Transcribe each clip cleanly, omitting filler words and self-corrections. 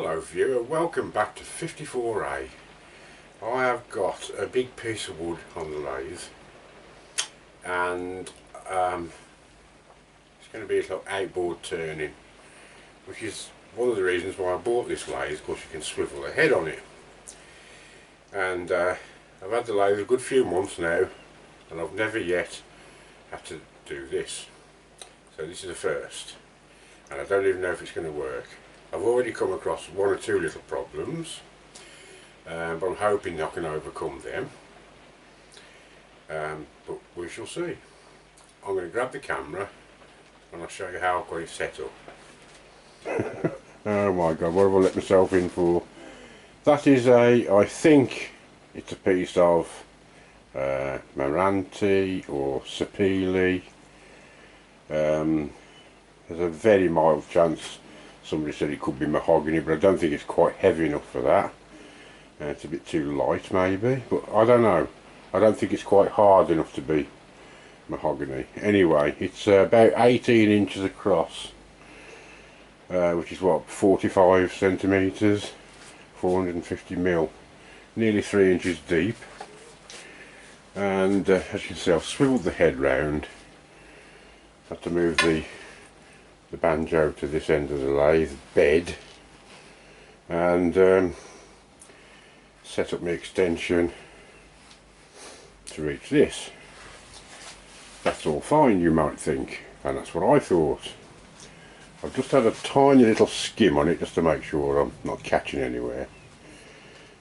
Hello viewer, welcome back to 54A. I have got a big piece of wood on the lathe and it's going to be a little outboard turning, which is one of the reasons why I bought this lathe, because you can swivel the head on it. And I've had the lathe a good few months now and I've never yet had to do this. So this is the first, and I don't even know if it's going to work. I've already come across one or two little problems, but I'm hoping I can overcome them. But we shall see. I'm going to grab the camera and I'll show you how I've got it set up. Oh my god, what have I let myself in for? That is I think it's a piece of Marante or Sapele. There's a very mild chance somebody said it could be mahogany, but I don't think it's quite heavy enough for that. It's a bit too light maybe, but I don't know. I don't think it's quite hard enough to be mahogany. Anyway, it's about 18 inches across, which is what, 45 centimetres, 450 mil, nearly 3 inches deep. And as you can see, I've swiveled the head round. Had to move the banjo to this end of the lathe bed and set up my extension to reach this. That's all fine, you might think, and that's what I thought. I've just had a tiny little skim on it just to make sure I'm not catching anywhere,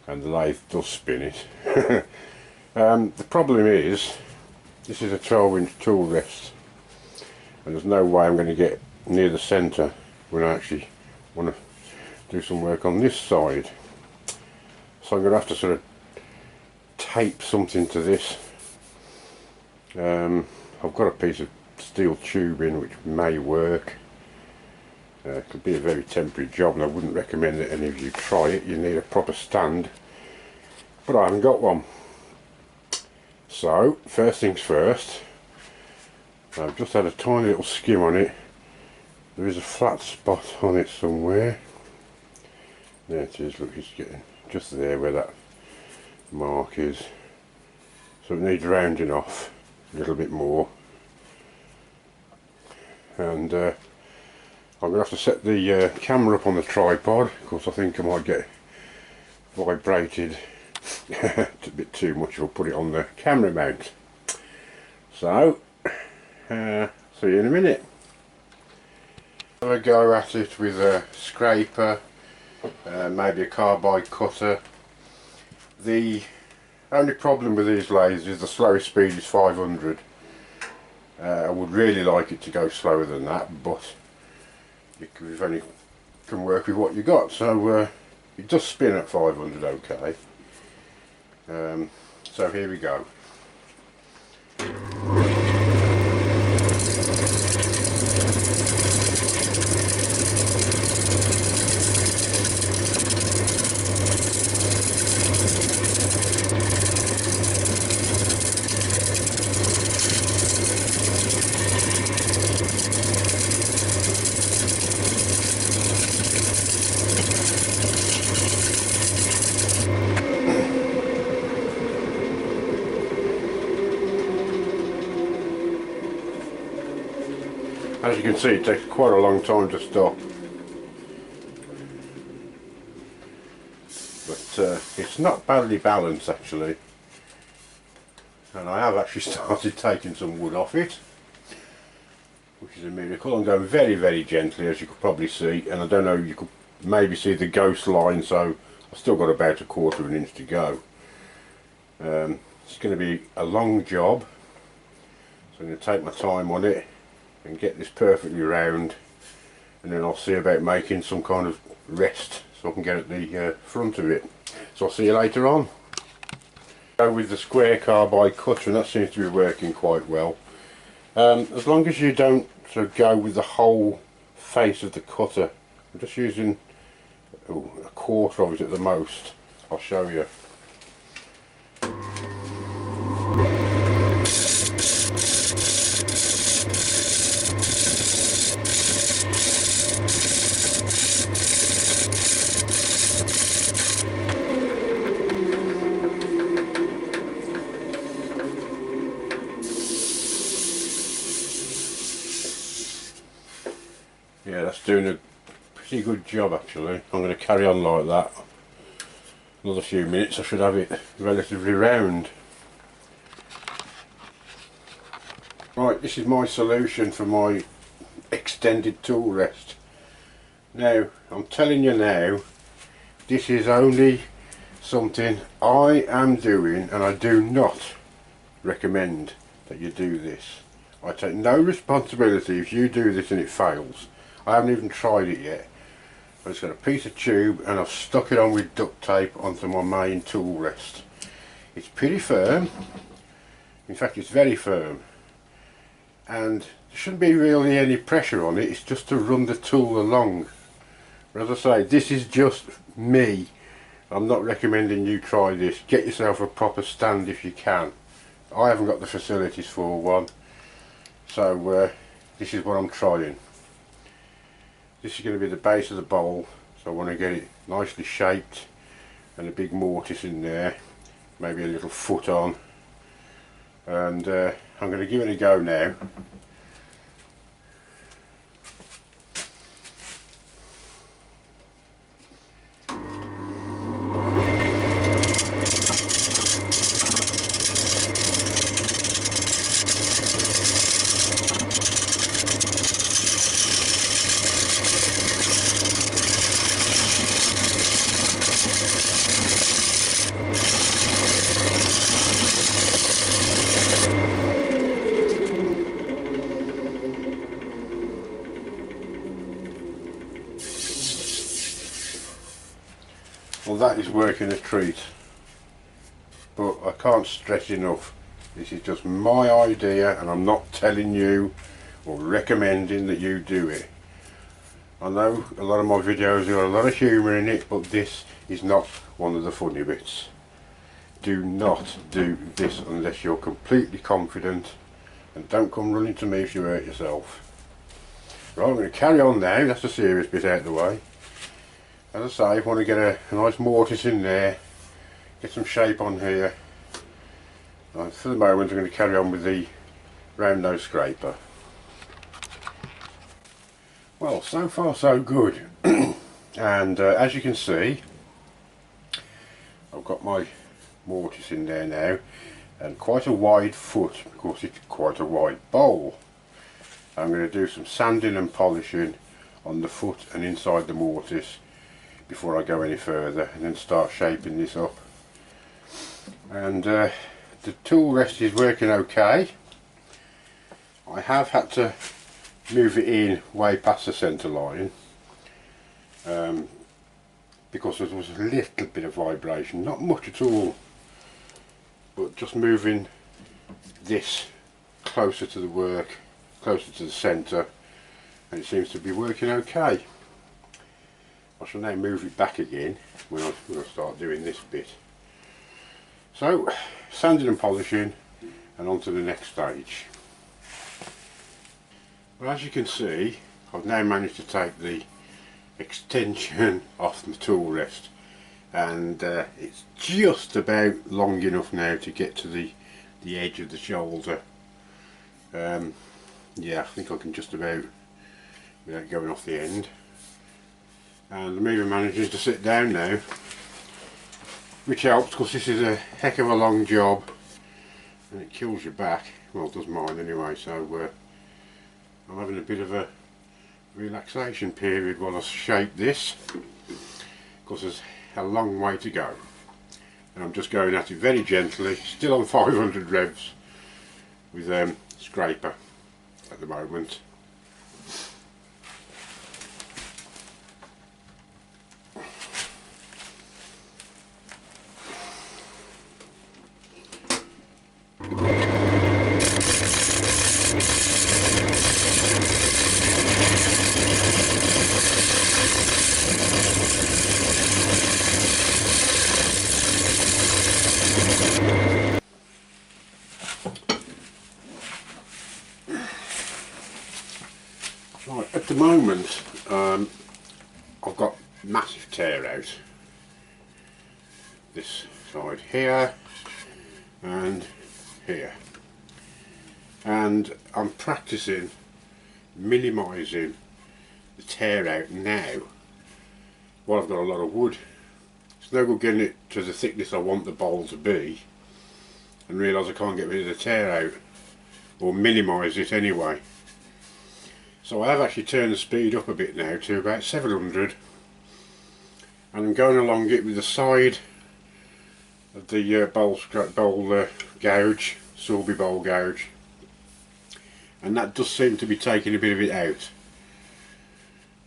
and the lathe does spin it. The problem is this is a 12-inch tool rest and there's no way I'm going to get near the centre when I actually want to do some work on this side. So I'm going to have to sort of tape something to this. I've got a piece of steel tubing which may work. It could be a very temporary job and I wouldn't recommend that any of you try it. You need a proper stand, but I haven't got one. So first things first, I've just had a tiny little skim on it. There is a flat spot on it somewhere. There it is, look, it's getting just there where that mark is. So it needs rounding off a little bit more. And I'm going to have to set the camera up on the tripod, because I think I might get vibrated it's a bit too much. I'll put it on the camera mount. So, see you in a minute. Have a go at it with a scraper, maybe a carbide cutter. The only problem with these lathes is the slowest speed is 500. I would really like it to go slower than that, but you've only can work with what you got. So it does spin at 500 okay. So here we go. As you can see, it takes quite a long time to stop, but it's not badly balanced actually, and I have actually started taking some wood off it, which is a miracle. I'm going very, very gently, as you could probably see, and I don't know, you could maybe see the ghost line, so I've still got about 1/4 of an inch to go. It's going to be a long job, so I'm going to take my time on it and get this perfectly round, and then I'll see about making some kind of rest so I can get at the front of it. So I'll see you later on. Go with the square carbide cutter, and that seems to be working quite well. As long as you don't sort of go with the whole face of the cutter. I'm just using 1/4 of it at the most. I'll show you. Yeah, that's doing a pretty good job actually. I'm going to carry on like that. Another few minutes I should have it relatively round. Right, this is my solution for my extended tool rest. Now, I'm telling you now, this is only something I am doing, and I do not recommend that you do this. I take no responsibility if you do this and it fails. I haven't even tried it yet. I've just got a piece of tube and I've stuck it on with duct tape onto my main tool rest. It's pretty firm. In fact, it's very firm. And there shouldn't be really any pressure on it. It's just to run the tool along. But as I say, this is just me. I'm not recommending you try this. Get yourself a proper stand if you can. I haven't got the facilities for one. So this is what I'm trying. This is going to be the base of the bowl, so I want to get it nicely shaped and a big mortise in there, maybe a little foot on, and I'm going to give it a go now. Well, that is working a treat, but I can't stress enough, this is just my idea and I'm not telling you or recommending that you do it. I know a lot of my videos have got a lot of humour in it, but this is not one of the funny bits. Do not do this unless you're completely confident, and don't come running to me if you hurt yourself. Right, I'm going to carry on now, that's the serious bit out of the way. As I say, I want to get a nice mortise in there, get some shape on here. For the moment I'm going to carry on with the round nose scraper. Well, so far so good. And as you can see, I've got my mortise in there now, and quite a wide foot because it's quite a wide bowl. I'm going to do some sanding and polishing on the foot and inside the mortise before I go any further, and then start shaping this up. And the tool rest is working okay. I have had to move it in way past the centre line because there was a little bit of vibration, not much at all, but just moving this closer to the work, closer to the centre, and it seems to be working okay. I shall now move it back again when I start doing this bit. So, sanding and polishing and on to the next stage. Well, as you can see, I've now managed to take the extension off the tool rest, and it's just about long enough now to get to the edge of the shoulder. Yeah, I think I can just about, without going off the end. And I'm even managing to sit down now, which helps because this is a heck of a long job and it kills your back. Well, it does mine anyway, so I'm having a bit of a relaxation period while I shape this, because there's a long way to go. And I'm just going at it very gently, still on 500 revs with scraper at the moment. Right, at the moment I've got massive tear out this side here and here, and I'm practicing minimising the tear out now while I've got a lot of wood. It's no good getting it to the thickness I want the bowl to be and realise I can't get rid of the tear out, or minimise it anyway. So I have actually turned the speed up a bit now to about 700, and I'm going along it with the side of the bowl gouge, Sorby bowl gouge, and that does seem to be taking a bit of it out.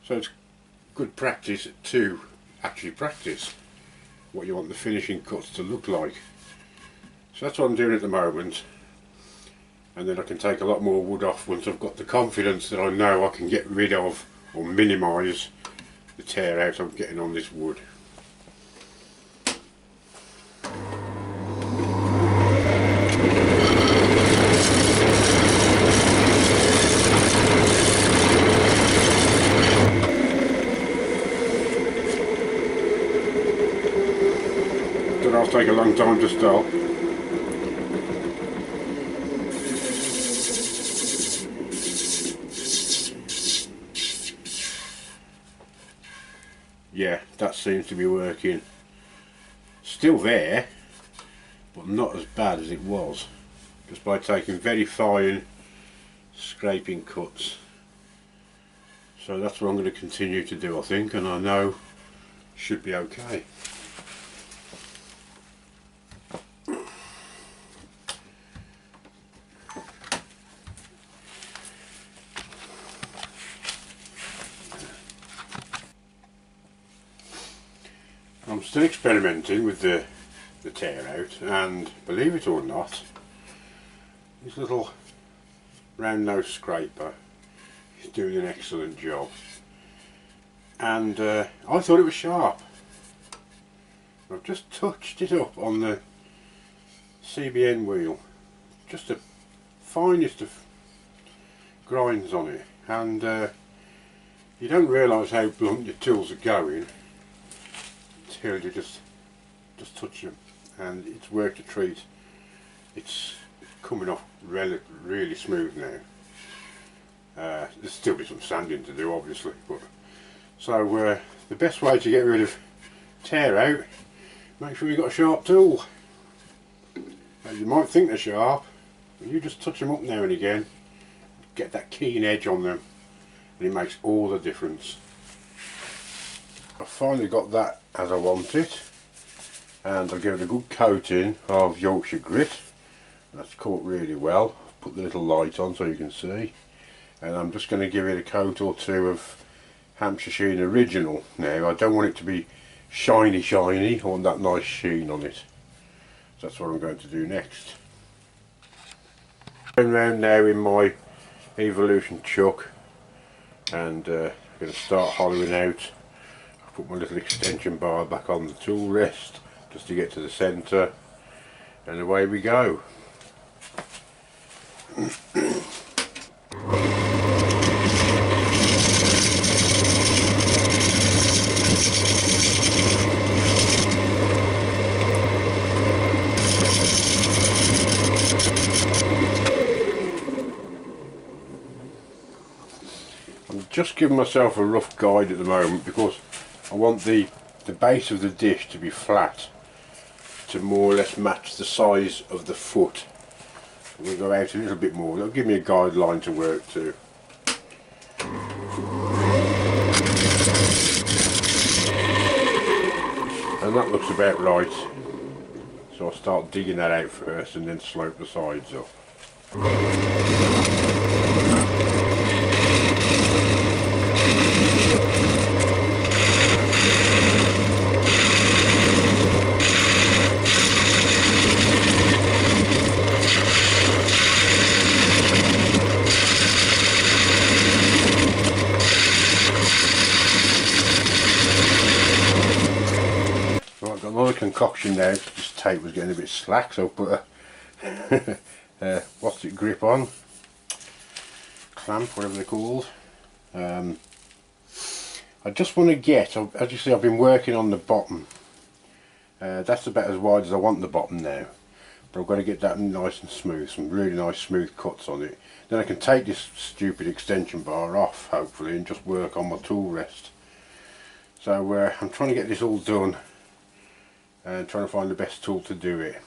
So it's good practice to actually practice what you want the finishing cuts to look like. So that's what I'm doing at the moment, and then I can take a lot more wood off once I've got the confidence that I know I can get rid of or minimise the tear out I'm getting on this wood. That'll take a long time to start. Yeah, that seems to be working. Still there, but not as bad as it was, just by taking very fine scraping cuts. So that's what I'm going to continue to do, I think, and I know should be okay. I'm still experimenting with the tear out, and believe it or not, this little round nose scraper is doing an excellent job. And I thought it was sharp. I've just touched it up on the CBN wheel, just the finest of grinds on it, and you don't realise how blunt your tools are going until you just touch them, and it's worked a treat. It's coming off really smooth now. There's still be some sanding to do, obviously, but so the best way to get rid of tear out, make sure you've got a sharp tool. You might think they're sharp, but you just touch them up now and again, get that keen edge on them, and it makes all the difference. I've finally got that as I want it, and I'll give it a good coating of Yorkshire grit. That's caught really well. Put the little light on so you can see, and I'm just going to give it a coat or two of Hampshire Sheen Original now. I don't want it to be shiny, I want that nice sheen on it. So that's what I'm going to do next. Going round now in my Evolution chuck, and I'm going to start hollowing out. Put my little extension bar back on the tool rest just to get to the centre, and away we go. I'm just giving myself a rough guide at the moment because I want the base of the dish to be flat, to more or less match the size of the foot. We'll go out a little bit more. That'll give me a guideline to work to. And that looks about right. So I'll start digging that out first and then slope the sides up. Another concoction now. This tape was getting a bit slack, so I put a what's it, grip on, clamp, whatever they're called. I just want to get, as you see, I've been working on the bottom. That's about as wide as I want the bottom now, but I've got to get that nice and smooth, some really nice smooth cuts on it. Then I can take this stupid extension bar off, hopefully, and just work on my tool rest. So I'm trying to get this all done and trying to find the best tool to do it.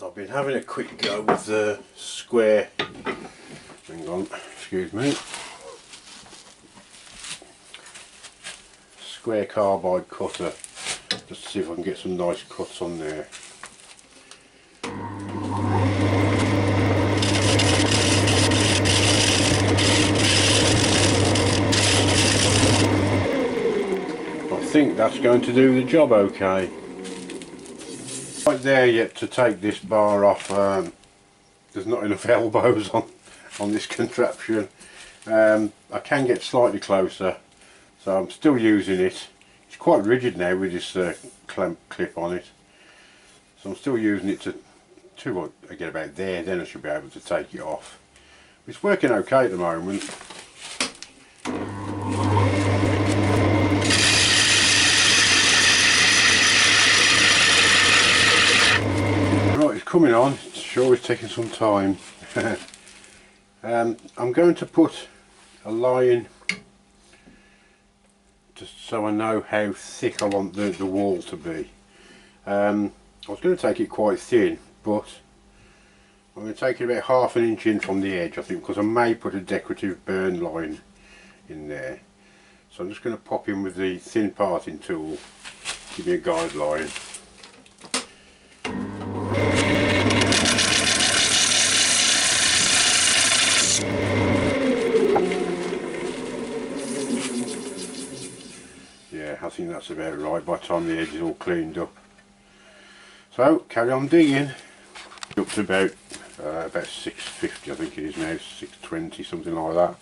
I've been having a quick go with the square, hang on, excuse me, square carbide cutter, just to see if I can get some nice cuts on there. I think that's going to do the job okay. Right there yet to take this bar off. There's not enough elbows on this contraption. I can get slightly closer, so I'm still using it. It's quite rigid now with this clip on it, so I'm still using it to get about there, then I should be able to take it off. It's working okay at the moment. Right, it's coming on. It's sure is taking some time. I'm going to put a line just so I know how thick I want the wall to be. I was going to take it quite thin, but I'm going to take it about ½ an inch in from the edge, I think, because I may put a decorative burn line in there. So I'm just going to pop in with the thin parting tool, give me a guideline. Yeah, I think that's about right by the time the edge is all cleaned up. So carry on digging. Up to about 650, I think it is now, 620, something like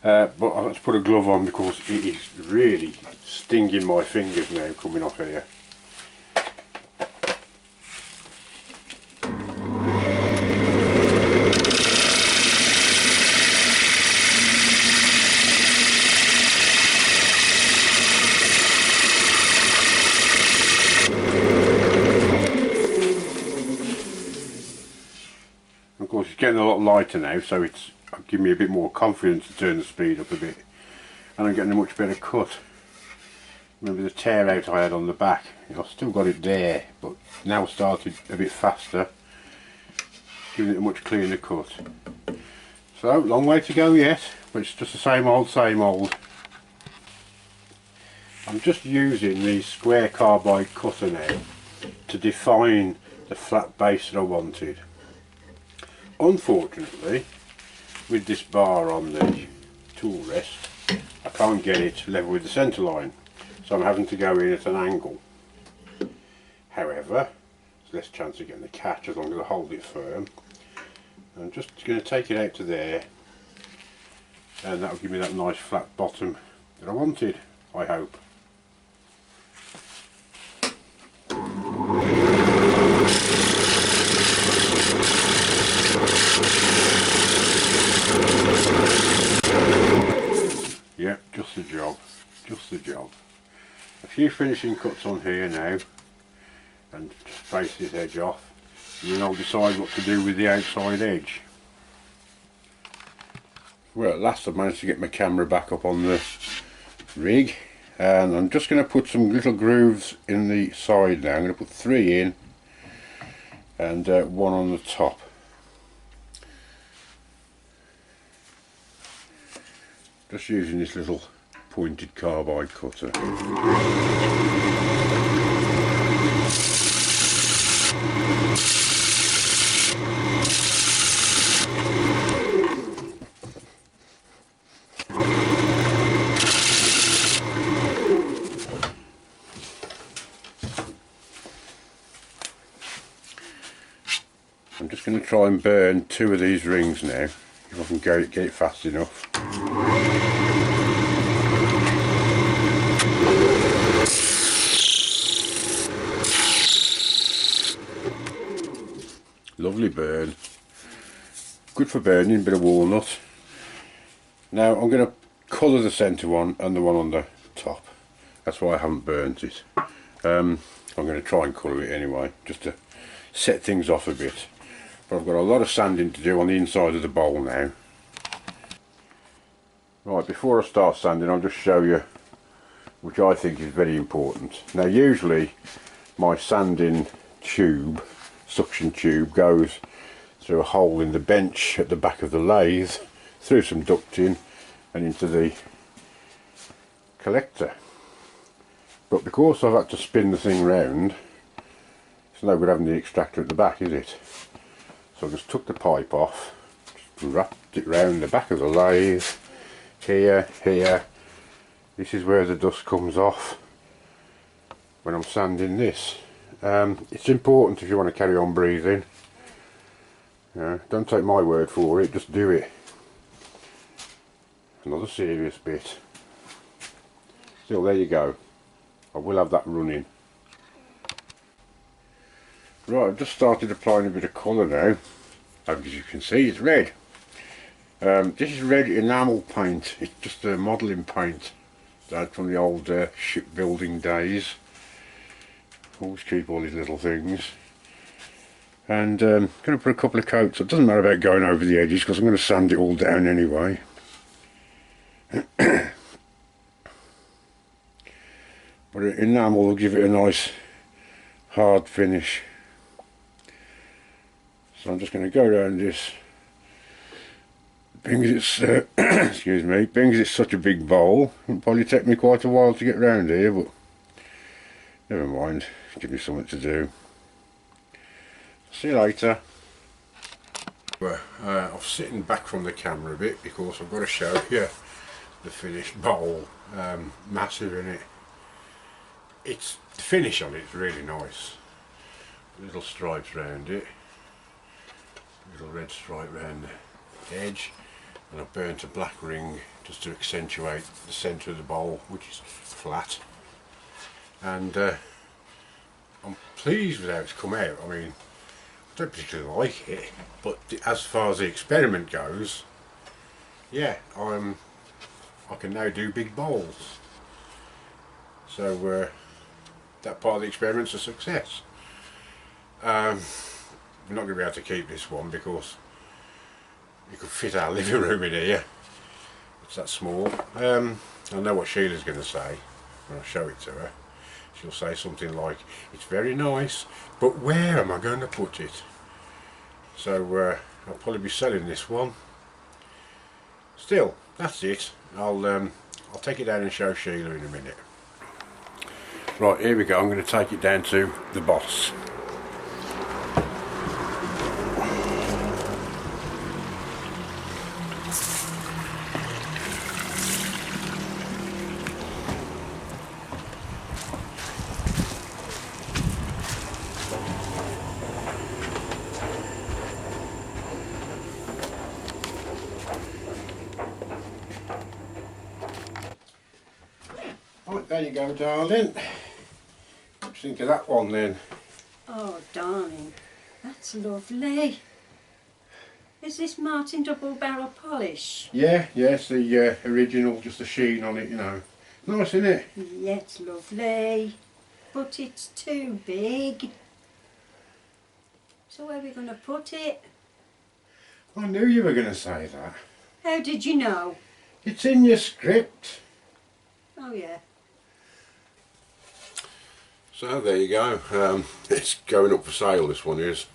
that. But I have to put a glove on because it is really stinging my fingers now coming off here. Of course it's getting a lot lighter now, so it's giving me a bit more confidence to turn the speed up a bit, and I'm getting a much better cut. Remember the tear out I had on the back, I've still got it there, but now started a bit faster, giving it a much cleaner cut. So long way to go yet, but it's just the same old same old. I'm just using the square carbide cutter now to define the flat base that I wanted. Unfortunately, with this bar on the tool rest, I can't get it level with the centre line, so I'm having to go in at an angle. However, there's less chance of getting the catch as long as I hold it firm. I'm just going to take it out to there, and that will give me that nice flat bottom that I wanted, I hope. Yep, just the job, just the job. A few finishing cuts on here now, and just face this edge off, and then I'll decide what to do with the outside edge. Well, at last I've managed to get my camera back up on the rig, and I'm just going to put some little grooves in the side now. I'm going to put 3 in and 1 on the top. Just using this little pointed carbide cutter. I'm just going to try and burn 2 of these rings now, if I can get it fast enough. Lovely burn, good for burning, bit of walnut. Now I'm going to colour the centre one and the one on the top, that's why I haven't burnt it. I so I'm going to try and colour it anyway, just to set things off a bit. But I've got a lot of sanding to do on the inside of the bowl now. Right, before I start sanding, I'll just show you, which I think is very important. Now usually my sanding tube, suction tube, goes through a hole in the bench at the back of the lathe, through some ducting and into the collector. But because I've had to spin the thing round, it's no good having the extractor at the back, is it? So I just took the pipe off, just wrapped it round the back of the lathe, here. This is where the dust comes off when I'm sanding this. It's important if you want to carry on breathing. Don't take my word for it, just do it. Another serious bit. Still, there you go. I will have that running. Right, I've just started applying a bit of colour now. As you can see, it's red. This is red enamel paint. It's just a modelling paint that from the old shipbuilding days. Always keep all these little things. And I'm going to put a couple of coats. It doesn't matter about going over the edges because I'm going to sand it all down anyway. But enamel will give it a nice hard finish. So I'm just going to go around this. Being as it's excuse me, being as it's such a big bowl, it'll probably take me quite a while to get round here, but never mind, give me something to do. See you later. Well, I'm sitting back from the camera a bit because I've got to show you the finished bowl. Massive in it. It's the finish on it's really nice. Little stripes round it, little red stripe round the edge, and I've burnt a black ring just to accentuate the centre of the bowl, which is flat. And I'm pleased with how it's come out. I mean, I don't particularly like it, but as far as the experiment goes, yeah, I can now do big bowls. So that part of the experiment's a success. We're not going to be able to keep this one because you could fit our living room in here. It's that small. I know what Sheila's going to say when I show it to her. She'll say something like, it's very nice, but where am I going to put it? So I'll probably be selling this one. Still, that's it. I'll take it down and show Sheila in a minute. Right, here we go. I'm going to take it down to the boss. Right, there you go, darling. What do you think of that one then? Oh, darling, that's lovely. Is this Martin double barrel polish? Yeah, it's the original, just the sheen on it, you know. Nice, isn't it? Yeah, it's lovely, but it's too big. So where are we going to put it? I knew you were going to say that. How did you know? It's in your script. Oh yeah. So there you go. It's going up for sale, this one is.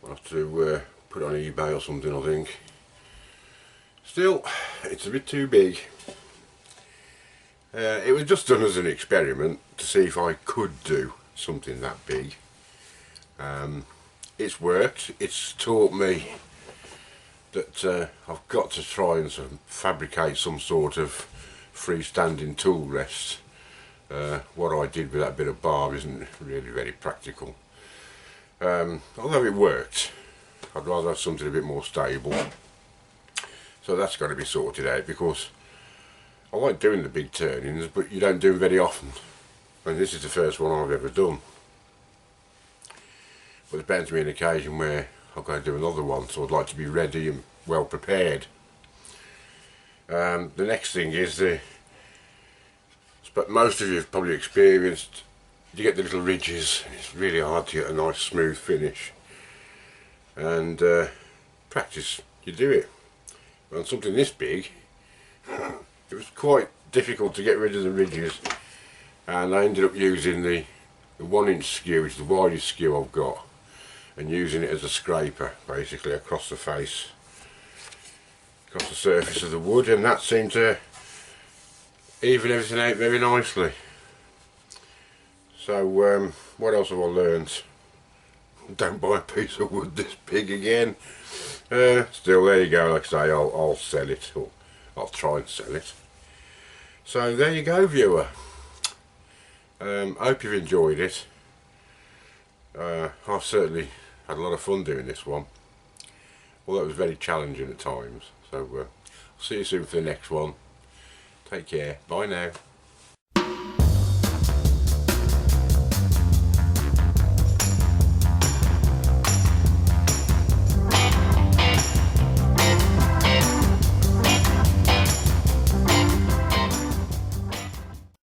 I'll have to put it on eBay or something, I think. Still, it's a bit too big. It was just done as an experiment to see if I could do something that big. It's worked. It's taught me that I've got to try and fabricate some sort of freestanding tool rest. What I did with that bit of barb isn't really very practical. Although it worked, I'd rather have something a bit more stable. So that's got to be sorted out, because I like doing the big turnings, but you don't do them very often. And this is the first one I've ever done. But there's bound to be an occasion where I've got to do another one, so I'd like to be ready and well prepared. The next thing is but most of you have probably experienced you get the little ridges, and it's really hard to get a nice smooth finish. And practice, you do it. But on something this big, it was quite difficult to get rid of the ridges, and I ended up using the 1-inch skew, which is the widest skew I've got, and using it as a scraper basically across the face, across the surface of the wood, and that seemed to even everything out very nicely. So what else have I learned? Don't buy a piece of wood this big again. Still, there you go. Like I say, I'll sell it, or I'll try and sell it. So there you go, viewer. Hope you've enjoyed it. I've certainly had a lot of fun doing this one, although it was very challenging at times. So I'll see you soon for the next one. Take care. Bye now.